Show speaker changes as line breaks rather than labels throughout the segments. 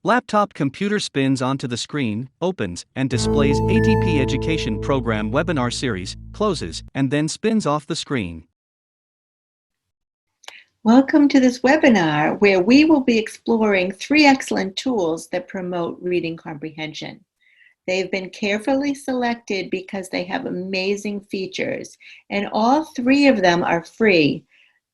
Laptop computer spins onto the screen, opens, and displays ATP Education Program webinar series, closes, and then spins off the screen.
Welcome to this webinar where we will be exploring 3 excellent tools that promote reading comprehension. They've been carefully selected because they have amazing features, and all 3 of them are free.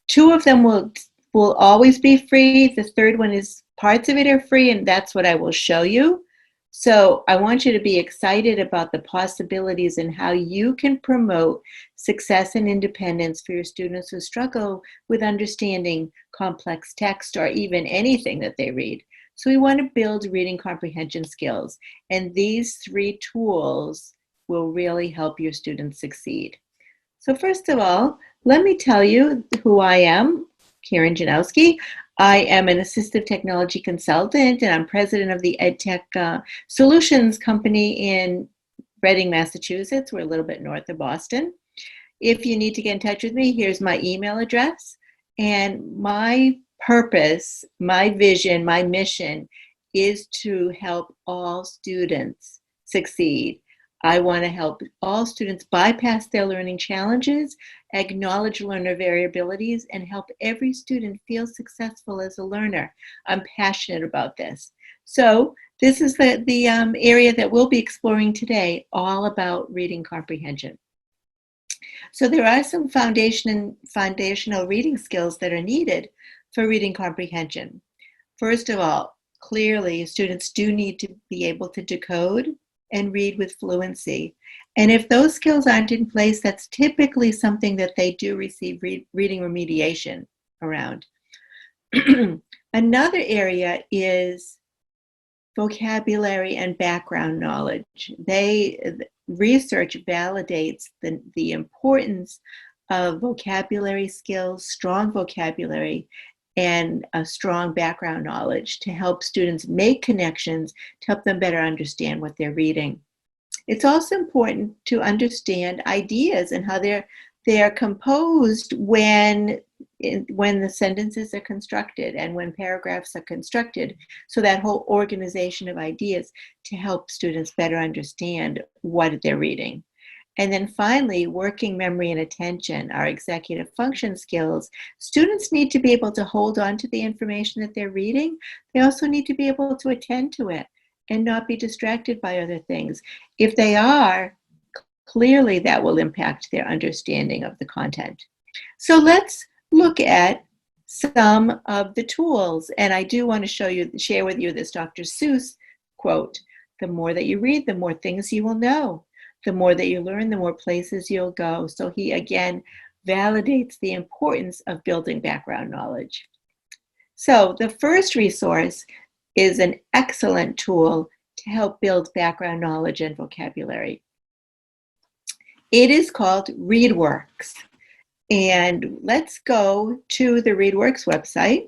2 of them will always be free. The third one is parts of it are free, and that's what I will show you. So I want you to be excited about the possibilities and how you can promote success and independence for your students who struggle with understanding complex text or even anything that they read. So we want to build reading comprehension skills, and these 3 tools will really help your students succeed. So first of all, let me tell you who I am, Karen Janowski. I am an assistive technology consultant, and I'm president of the EdTech Solutions Company in Reading, Massachusetts. We're a little bit north of Boston. If you need to get in touch with me, here's my email address. And my purpose, my vision, my mission is to help all students succeed. I want to help all students bypass their learning challenges, acknowledge learner variabilities, and help every student feel successful as a learner. I'm passionate about this. So this is the area that we'll be exploring today, all about reading comprehension. So there are some foundational reading skills that are needed for reading comprehension. First of all, clearly students do need to be able to decode and read with fluency. And if those skills aren't in place, that's typically something that they do receive reading remediation around. Another area is vocabulary and background knowledge. Research validates the importance of vocabulary skills, strong vocabulary, and a strong background knowledge to help students make connections, to help them better understand what they're reading. It's also important to understand ideas and how they're composed when the sentences are constructed and when paragraphs are constructed. So that whole organization of ideas to help students better understand what they're reading. And then finally, working memory and attention, our executive function skills. Students need to be able to hold on to the information that they're reading. They also need to be able to attend to it and not be distracted by other things. If they are, clearly that will impact their understanding of the content. So let's look at some of the tools. And I do want to share with you this Dr. Seuss quote: "The more that you read, the more things you will know. The more that you learn, the more places you'll go." So he again validates the importance of building background knowledge. So the first resource is an excellent tool to help build background knowledge and vocabulary. It is called ReadWorks. And let's go to the ReadWorks website.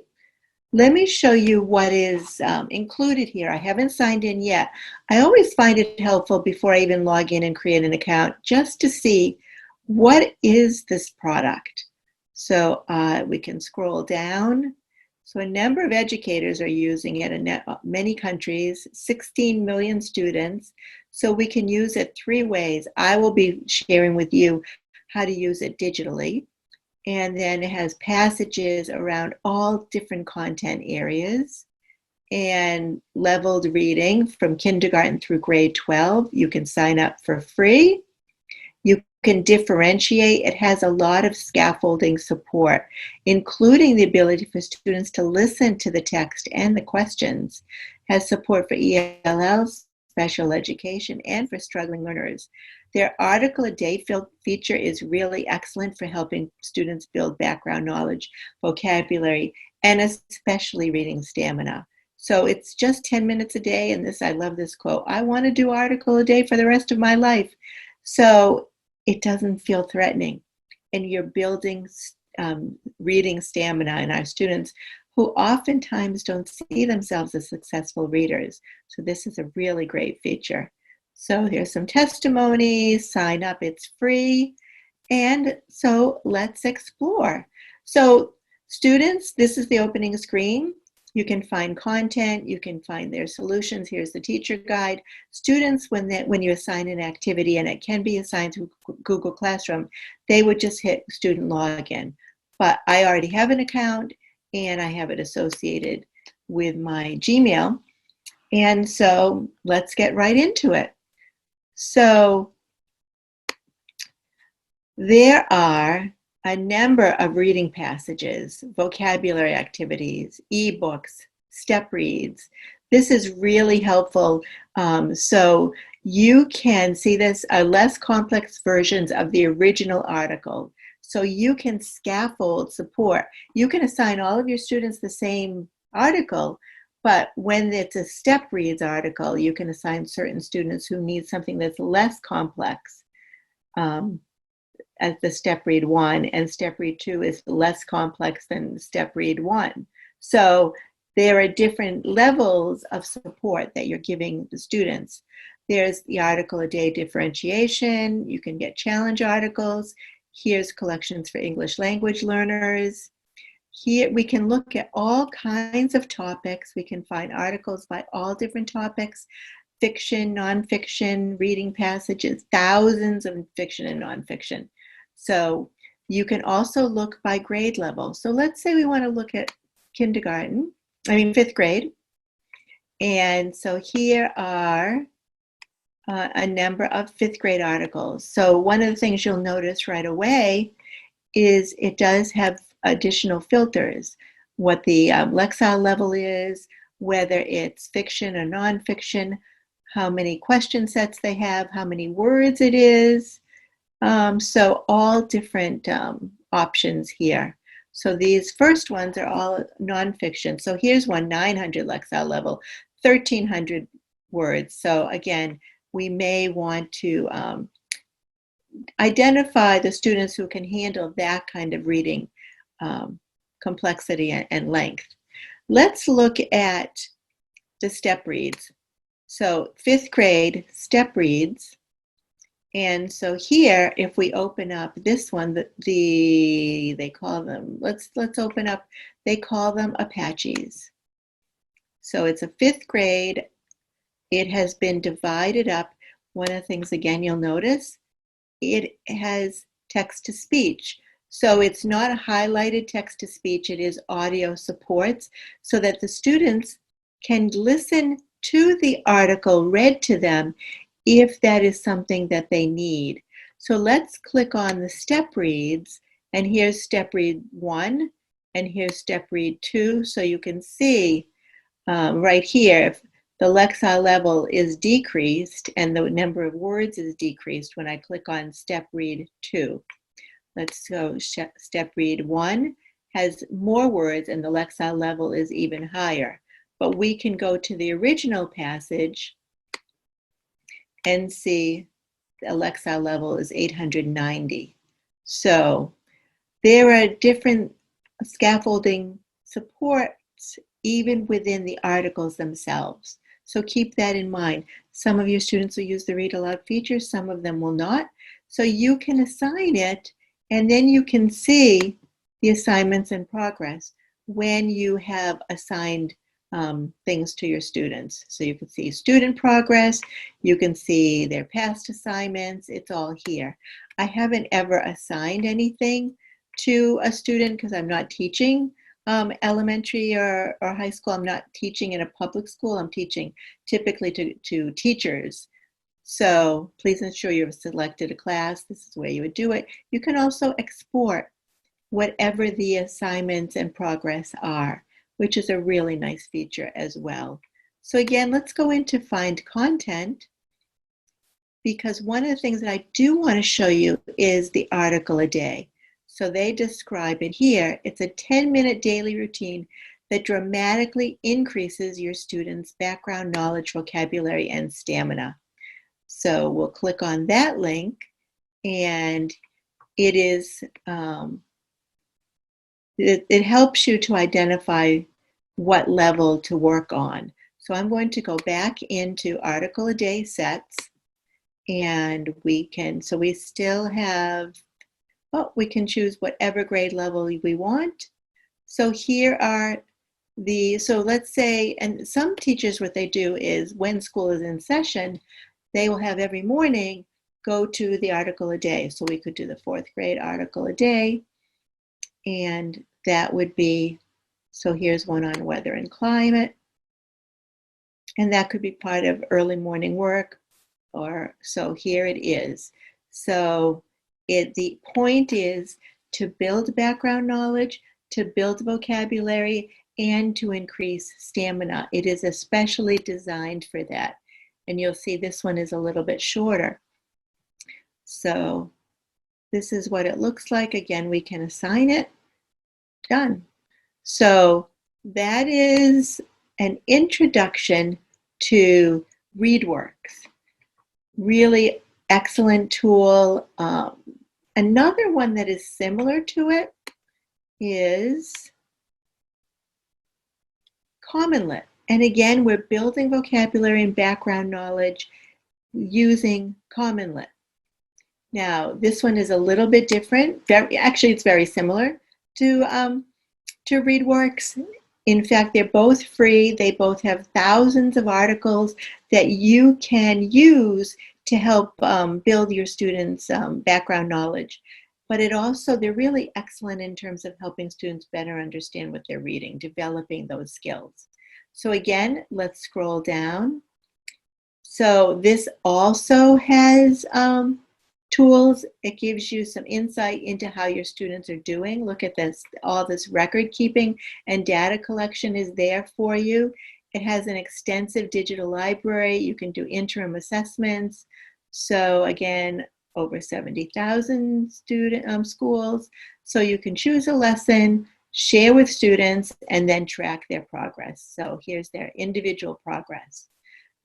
Let me show you what is included here. I haven't signed in yet. I always find it helpful before I even log in and create an account just to see what is this product. So we can scroll down. So a number of educators are using it in many countries, 16 million students. So we can use it 3 ways. I will be sharing with you how to use it digitally. And then it has passages around all different content areas and leveled reading from kindergarten through grade 12. You can sign up for free. You can differentiate. It has a lot of scaffolding support, including the ability for students to listen to the text and the questions. It has support for ELLs, special education, and for struggling learners. Their article a day feature is really excellent for helping students build background knowledge, vocabulary, and especially reading stamina. So it's just 10 minutes a day, and I love this quote: "I want to do article a day for the rest of my life." So it doesn't feel threatening, and you're building reading stamina in our students who oftentimes don't see themselves as successful readers. So this is a really great feature. So here's some testimonies. Sign up, it's free. And so let's explore. So students, this is the opening screen. You can find content, you can find their solutions. Here's the teacher guide. Students, when you assign an activity, and it can be assigned through Google Classroom, they would just hit student login. But I already have an account and I have it associated with my Gmail. And so let's get right into it. So there are a number of reading passages, vocabulary activities, ebooks, step reads. This is really helpful. So you can see this, less complex versions of the original article. So you can scaffold support. You can assign all of your students the same article, but when it's a step reads article, you can assign certain students who need something that's less complex. As the step read 1, and step read 2 is less complex than step read 1. So there are different levels of support that you're giving the students. There's the article a day differentiation. You can get challenge articles. Here's collections for English language learners. Here we can look at all kinds of topics. We can find articles by all different topics. Fiction, nonfiction, reading passages, thousands of fiction and nonfiction. So you can also look by grade level. So let's say we want to look at fifth grade. And so here are a number of fifth grade articles. So one of the things you'll notice right away is it does have additional filters, what the Lexile level is, whether it's fiction or nonfiction, how many question sets they have, how many words it is. So all different options here. So these first ones are all nonfiction. So here's one, 900 Lexile level, 1,300 words. So again, we may want to identify the students who can handle that kind of reading complexity and length. Let's look at the step reads. So fifth grade step reads. And so here, if we open up this one, they call them, let's open up, they call them Apaches. So it's a fifth grade. It has been divided up. One of the things, again, you'll notice, it has text to speech. So it's not a highlighted text to speech, it is audio supports so that the students can listen to the article read to them if that is something that they need. So let's click on the step reads, and here's step read 1, and here's step read 2. So you can see right here, if the Lexile level is decreased and the number of words is decreased when I click on step read 2. Let's go, step read 1 has more words and the Lexile level is even higher. But we can go to the original passage and see the Lexile level is 890. So there are different scaffolding supports even within the articles themselves. So keep that in mind. Some of your students will use the read aloud feature, some of them will not. So you can assign it, and then you can see the assignments in progress when you have assigned things to your students. So you can see student progress, you can see their past assignments, it's all here. I haven't ever assigned anything to a student because I'm not teaching elementary or high school. I'm not teaching in a public school. I'm teaching typically to teachers. So please ensure you've selected a class. This is where you would do it. You can also export whatever the assignments and progress are, which is a really nice feature as well. So again, let's go into find content, because one of the things that I do want to show you is the article a day. So they describe it here. It's a 10-minute daily routine that dramatically increases your students' background knowledge, vocabulary, and stamina. So we'll click on that link, and it is it helps you to identify what level to work on. So I'm going to go back into article a day sets, and we still have, well, we can choose whatever grade level we want. So here are So let's say, and some teachers, what they do is when school is in session, they will have every morning go to the article a day. So we could do the 4th grade article a day. And that would be, so here's one on weather and climate. And that could be part of early morning work. Or so here it is. So the point is to build background knowledge, to build vocabulary, and to increase stamina. It is especially designed for that. And you'll see this one is a little bit shorter. So this is what it looks like. Again, we can assign it. Done. So that is an introduction to ReadWorks. Really excellent tool. Another one that is similar to it is CommonLit. And again, we're building vocabulary and background knowledge using CommonLit. Now, this one is a little bit different. Actually, it's very similar to ReadWorks. In fact, they're both free. They both have thousands of articles that you can use to help build your students' background knowledge. But they're really excellent in terms of helping students better understand what they're reading, developing those skills. So again, let's scroll down. So this also has tools. It gives you some insight into how your students are doing. Look at this, all this record keeping and data collection is there for you. It has an extensive digital library. You can do interim assessments. So again, over 70,000 schools. So you can choose a lesson, share with students, and then track their progress. So here's their individual progress.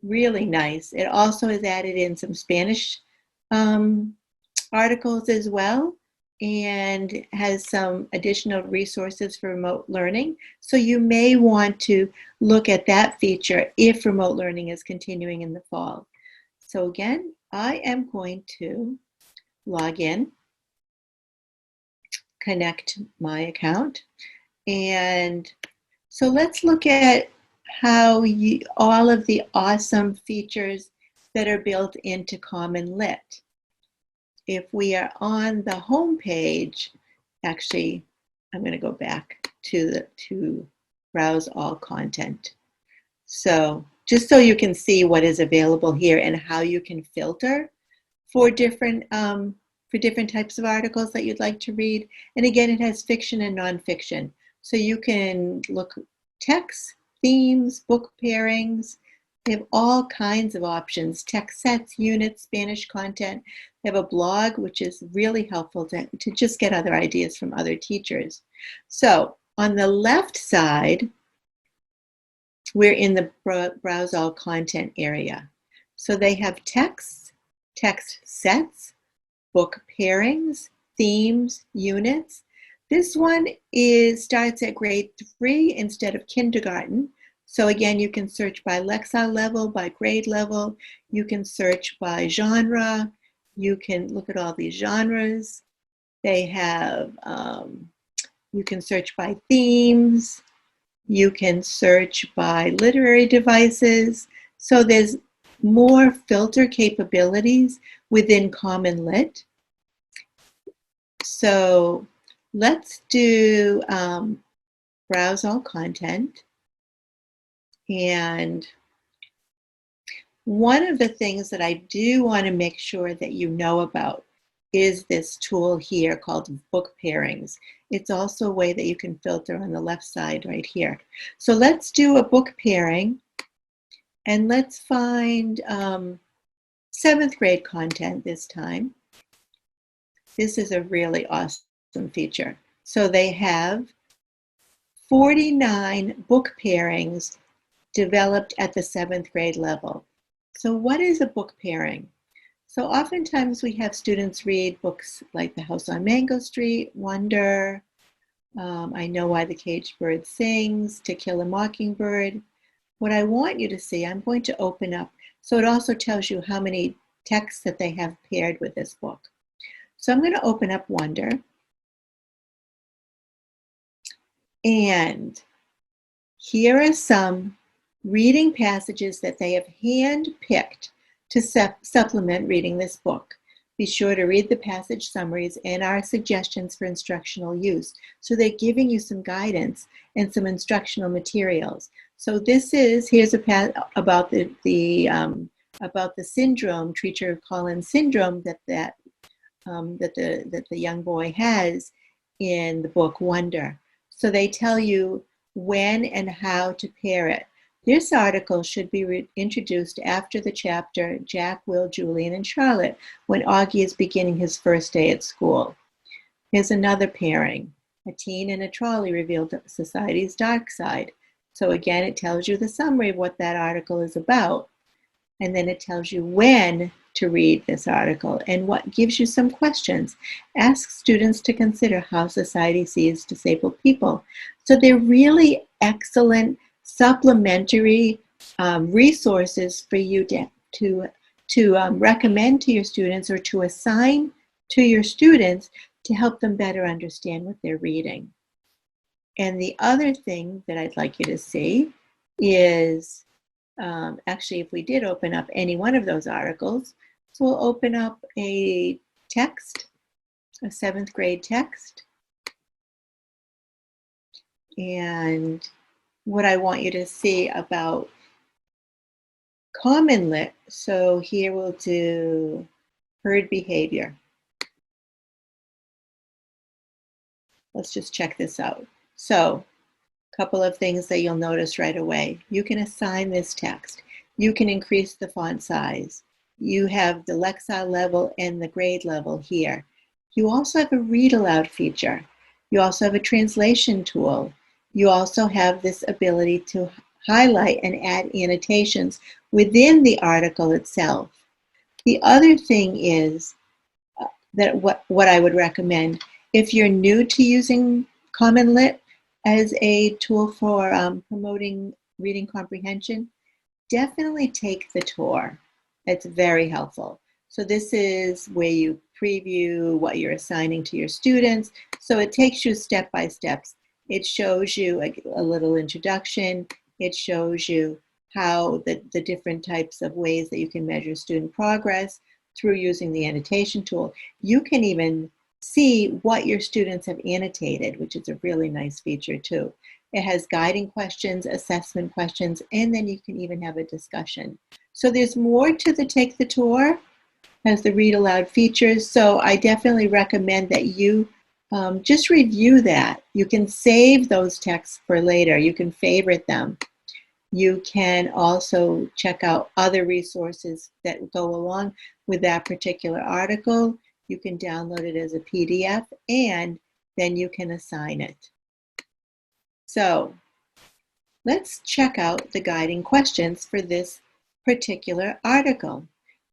Really nice. It also has added in some Spanish articles as well, and has some additional resources for remote learning. So you may want to look at that feature if remote learning is continuing in the fall. So again, I am going to log in, connect my account, and so let's look at how all of the awesome features that are built into CommonLit. If we are on the home page, actually, I'm going to go back to browse all content. So just so you can see what is available here and how you can filter for different types of articles that you'd like to read. And again, it has fiction and nonfiction. So you can look text, themes, book pairings. They have all kinds of options, text sets, units, Spanish content. They have a blog, which is really helpful to just get other ideas from other teachers. So on the left side, we're in the browse all content area. So they have texts, text sets, book pairings, themes, units. This one starts at grade 3 instead of kindergarten. So again, you can search by Lexile level, by grade level. You can search by genre. You can look at all these genres. They have, you can search by themes. You can search by literary devices. So there's more filter capabilities within CommonLit. So let's do browse all content. And one of the things that I do want to make sure that you know about is this tool here called book pairings. It's also a way that you can filter on the left side right here. So let's do a book pairing, and let's find 7th grade content this time. This is a really awesome feature. So they have 49 book pairings developed at the 7th grade level. So what is a book pairing? So oftentimes we have students read books like The House on Mango Street, Wonder, I Know Why the Caged Bird Sings, To Kill a Mockingbird. What I want you to see, I'm going to open up, so it also tells you how many texts that they have paired with this book. So I'm going to open up Wonder. And Here are some reading passages that they have hand-picked to supplement reading this book. Be sure to read the passage summaries and our suggestions for instructional use. So they're giving you some guidance and some instructional materials. So here's about the syndrome, Treacher-Collins syndrome that the young boy has in the book Wonder. So they tell you when and how to pair it. This article should be introduced after the chapter Jack, Will, Julian, and Charlotte, when Augie is beginning his first day at school. Here's another pairing. A teen in a trolley revealed society's dark side. So again, it tells you the summary of what that article is about. And then it tells you when to read this article and what gives you some questions. Ask students to consider how society sees disabled people. So they're really excellent supplementary resources for you to recommend to your students or to assign to your students to help them better understand what they're reading. And the other thing that I'd like you to see is, actually, if we did open up any one of those articles, so we'll open up a text, a 7th grade text. And what I want you to see about Common Lit, so here we'll do herd behavior. Let's just check this out. So, a couple of things that you'll notice right away. You can assign this text. You can increase the font size. You have the Lexile level and the grade level here. You also have a read aloud feature. You also have a translation tool. You also have this ability to highlight and add annotations within the article itself. The other thing is that what I would recommend, if you're new to using Common Lit as a tool for promoting reading comprehension, definitely take the tour. It's very helpful. So this is where you preview what you're assigning to your students. So it takes you step by step. It shows you a little introduction. It shows you how the different types of ways that you can measure student progress through using the annotation tool. You can even see what your students have annotated, which is a really nice feature too. It has guiding questions, assessment questions, and then you can even have a discussion. So there's more to the Take the Tour, has the read aloud features. So I definitely recommend that you just review that. You can save those texts for later. You can favorite them. You can also check out other resources that go along with that particular article. You can download it as a PDF and then you can assign it. So let's check out the guiding questions for this particular article.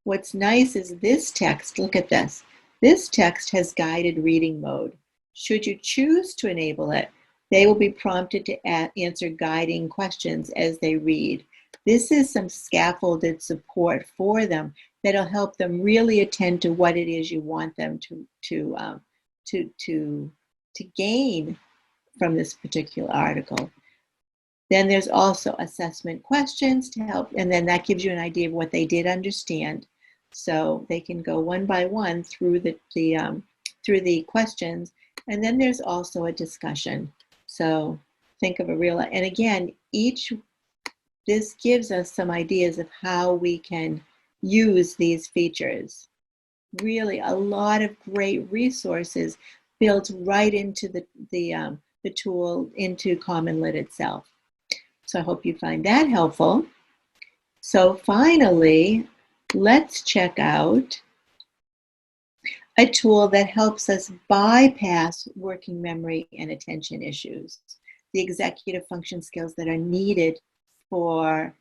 What's nice is this text, look at this. This text has guided reading mode. Should you choose to enable it, they will be prompted to answer guiding questions as they read. This is some scaffolded support for them that'll help them really attend to what it is you want them to gain from this particular article. Then there's also assessment questions to help, and then that gives you an idea of what they did understand. So they can go one by one through the questions, and then there's also a discussion. So think of and again, this gives us some ideas of how we can use these features. Really a lot of great resources built right into the tool, into Common Lit itself. So I hope you find that helpful. So finally, let's check out a tool that helps us bypass working memory and attention issues, the executive function skills that are needed for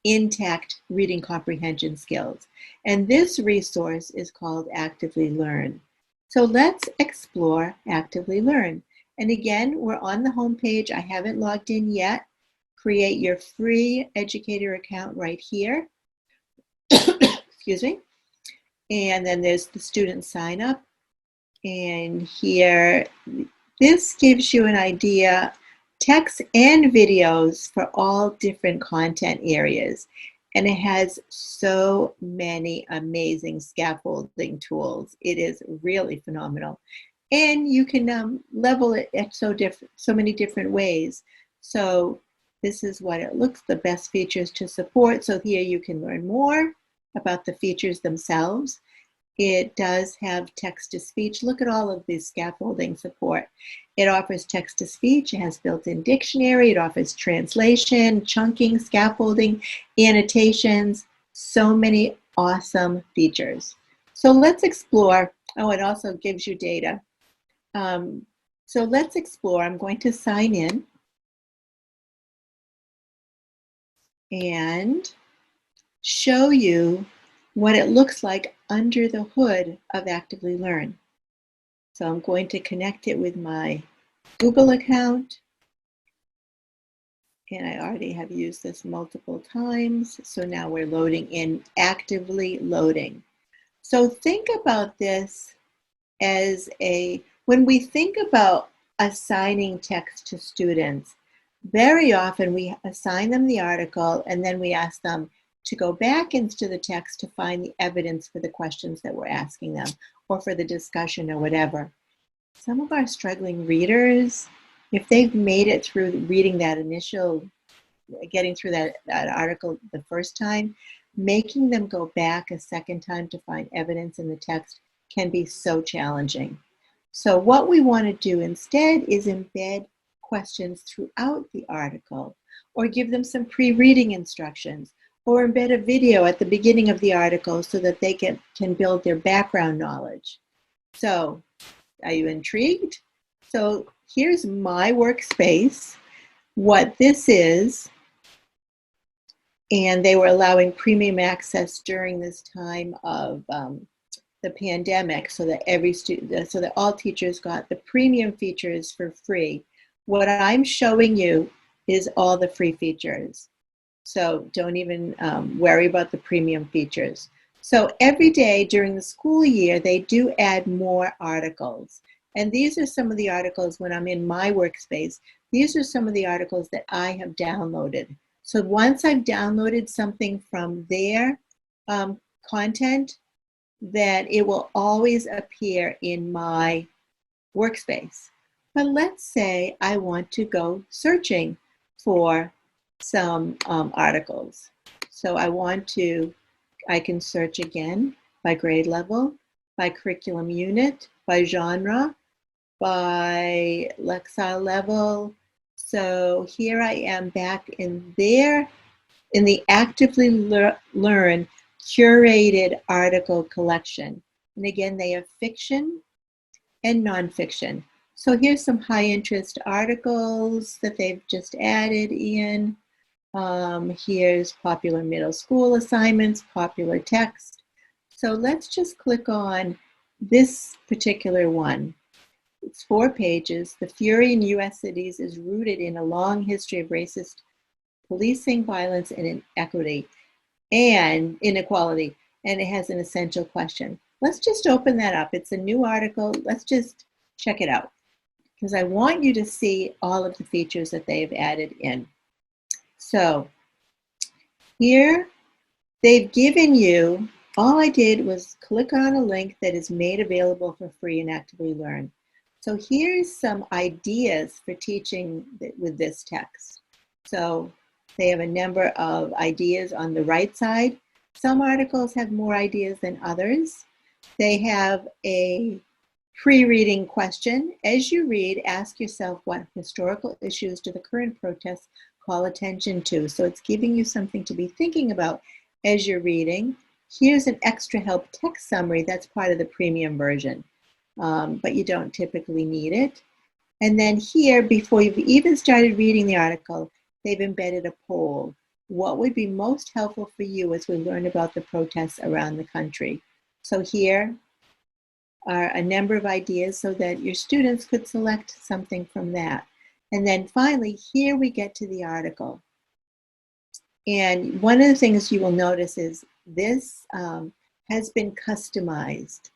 intact reading comprehension skills. And this resource is called Actively Learn. So let's explore Actively Learn. And again, we're on the home page. I haven't logged in yet. Create your free educator account right here. Excuse me. And then there's the student sign up. And here, this gives you an idea text and videos for all different content areas. And it has so many amazing scaffolding tools. It is really phenomenal. And you can level it at so many different ways. So this is what it looks, the best features to support. So here you can learn more about the features themselves. It does have text-to-speech. Look at all of this scaffolding support. It offers text-to-speech. It has built-in dictionary. It offers translation, chunking, scaffolding, annotations, so many awesome features. So let's explore. Oh, it also gives you data. So let's explore. I'm going to sign in and show you what it looks like under the hood of Actively Learn. So I'm going to connect it with my Google account. And I already have used this multiple times. So now we're loading in, actively loading. So think about this as when we think about assigning text to students, very often we assign them the article and then we ask them to go back into the text to find the evidence for the questions that we're asking them or for the discussion or whatever. Some of our struggling readers, if they've made it through reading that getting through that article the first time, making them go back a second time to find evidence in the text can be so challenging. So what we want to do instead is embed questions throughout the article, or give them some pre-reading instructions, or embed a video at the beginning of the article so that they can build their background knowledge. So, are you intrigued? So here's my workspace, what this is, and they were allowing premium access during this time of the pandemic so that all teachers got the premium features for free. What I'm showing you is all the free features. So don't even worry about the premium features. So every day during the school year, they do add more articles. And these are some of the articles when I'm in my workspace. These are some of the articles that I have downloaded. So once I've downloaded something from their content, then it will always appear in my workspace. But let's say I want to go searching for some articles. So I can search again by grade level, by curriculum unit, by genre, by Lexile level. So here I am back in the Actively Learn curated article collection. And again, they have fiction and nonfiction. So here's some high interest articles that they've just added in. Here's popular middle school assignments, popular text. So let's just click on this particular one. It's 4 pages. The fury in U.S. cities is rooted in a long history of racist policing, violence, and inequity, and inequality. And it has an essential question. Let's just open that up. It's a new article. Let's just check it out, because I want you to see all of the features that they've added in. So here they've given you, all I did was click on a link that is made available for free in Actively Learn. So here's some ideas for teaching with this text. So they have a number of ideas on the right side. Some articles have more ideas than others. They have a pre-reading question. As you read, ask yourself, what historical issues do the current protests call attention to? So it's giving you something to be thinking about as you're reading. Here's an extra help text summary that's part of the premium version, but you don't typically need it. And then here, before you've even started reading the article, they've embedded a poll. What would be most helpful for you as we learn about the protests around the country? So here are a number of ideas so that your students could select something from that. And then finally, here we get to the article. And one of the things you will notice is this has been customized.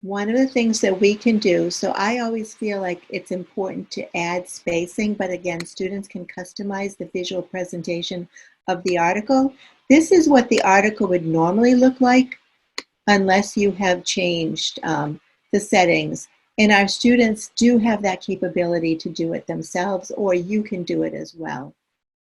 one of the things that we can do, so I always feel like it's important to add spacing, but again, students can customize the visual presentation of the article. This is what the article would normally look like unless you have changed the settings. And our students do have that capability to do it themselves, or you can do it as well.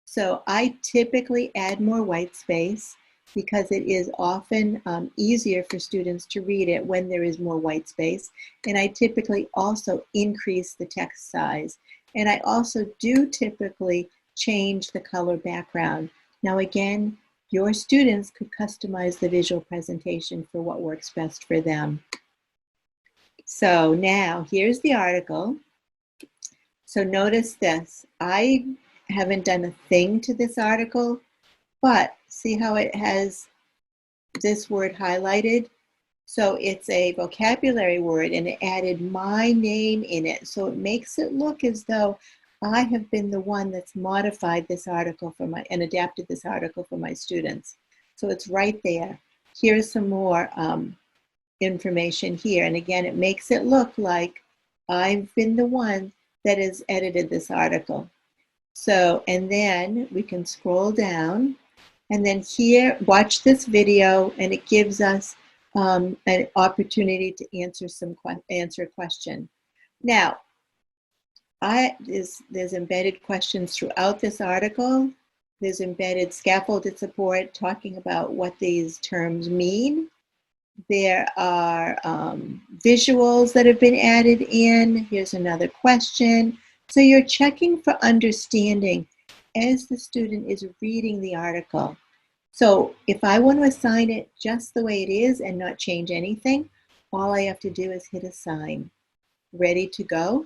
So I typically add more white space because it is often easier for students to read it when there is more white space. And I typically also increase the text size. And I also do typically change the color background. Now again, your students could customize the visual presentation for what works best for them. So now here's the article. So notice this, I haven't done a thing to this article, but see how it has this word highlighted? So it's a vocabulary word and it added my name in it. So it makes it look as though I have been the one that's modified this article for my and adapted this article for my students. So it's right there. Here's some more information here. And again, it makes it look like I've been the one that has edited this article. So, and then we can scroll down and then here, watch this video and it gives us an opportunity to answer a question. Now, there's embedded questions throughout this article. There's embedded scaffolded support talking about what these terms mean. There are visuals that have been added in. Here's another question. So you're checking for understanding as the student is reading the article. So if I want to assign it just the way it is and not change anything, all I have to do is hit assign, ready to go.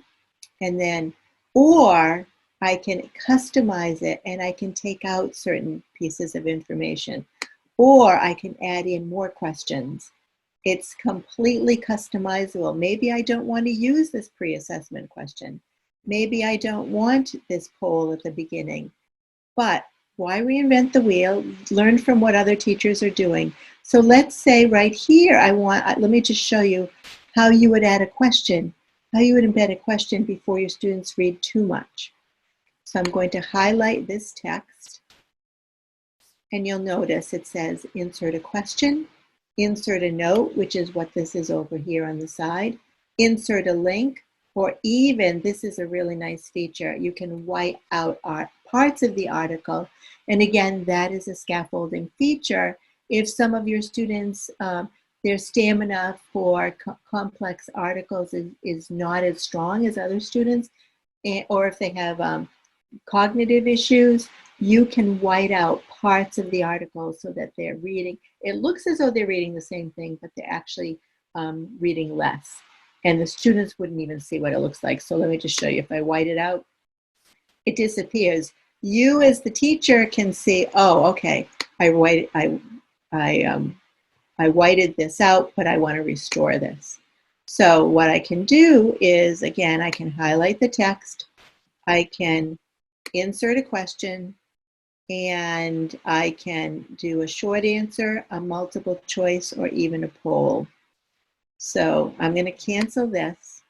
And then, or I can customize it and I can take out certain pieces of information, or I can add in more questions. It's completely customizable. Maybe I don't want to use this pre-assessment question. Maybe I don't want this poll at the beginning, but why reinvent the wheel? Learn from what other teachers are doing. So let's say right here, let me just show you how you would add a question, how you would embed a question before your students read too much. So I'm going to highlight this text and you'll notice it says insert a question, insert a note, which is what this is over here on the side, insert a link, or even, this is a really nice feature, you can white out parts of the article. And again, that is a scaffolding feature. If some of your students, their stamina for complex articles is not as strong as other students, or if they have cognitive issues, you can white out parts of the article so that they're reading. It looks as though they're reading the same thing, but they're actually reading less. And the students wouldn't even see what it looks like. So let me just show you. If I white it out, it disappears. You as the teacher can see, oh, okay, I whited this out, but I want to restore this. So what I can do is, again, I can highlight the text, I can insert a question, and I can do a short answer, a multiple choice, or even a poll. So I'm going to cancel this.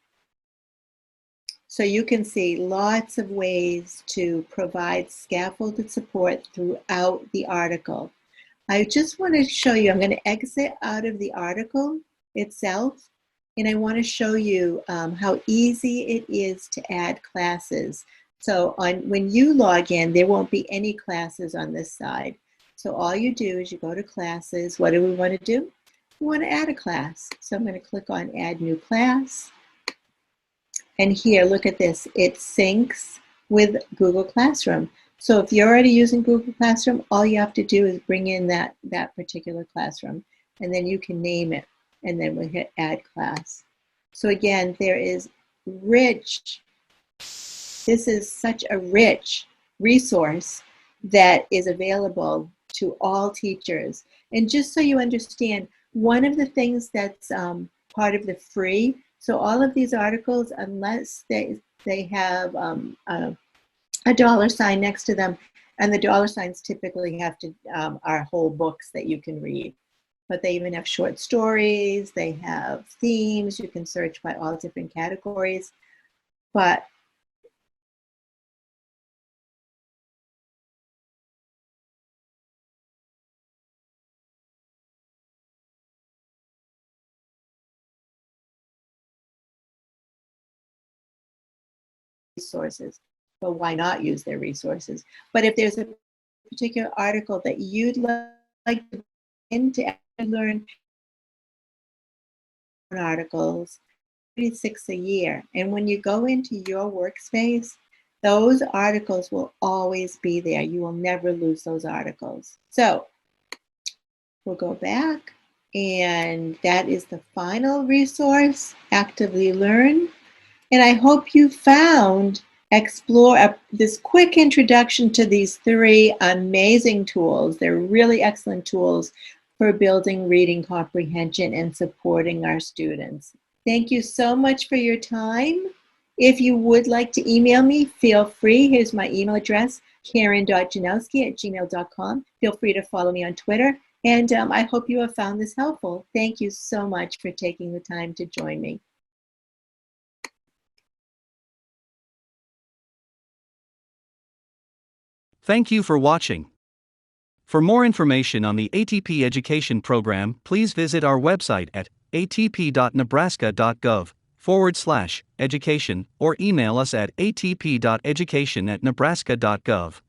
So you can see lots of ways to provide scaffolded support throughout the article. I just want to show you, I'm going to exit out of the article itself, and I want to show you how easy it is to add classes. So when you log in, there won't be any classes on this side. So all you do is you go to classes. What do we want to do? We want to add a class. So I'm going to click on add new class. And here, look at this. It syncs with Google Classroom. So if you're already using Google Classroom, all you have to do is bring in that particular classroom, and then you can name it, and then we'll hit add class. So again, there is this is such a rich resource that is available to all teachers. And just so you understand, one of the things that's part of the free, so all of these articles, unless they have a dollar sign next to them, and the dollar signs typically have to are whole books that you can read. but they even have short stories, they have themes, you can search by all different categories. But resources, but why not use their resources? But if there's a particular article that you'd like to into learn articles, 36 a year. And when you go into your workspace, those articles will always be there. You will never lose those articles. So we'll go back, and that is the final resource, Actively Learn. And I hope you found this quick introduction to these 3 amazing tools. They're really excellent tools for building reading comprehension and supporting our students. Thank you so much for your time. If you would like to email me, feel free. Here's my email address, karen.janowski@gmail.com. Feel free to follow me on Twitter. And I hope you have found this helpful. Thank you so much for taking the time to join me.
Thank you for watching. For more information on the ATP Education Program, please visit our website at atp.nebraska.gov/education or email us at atp.education@nebraska.gov.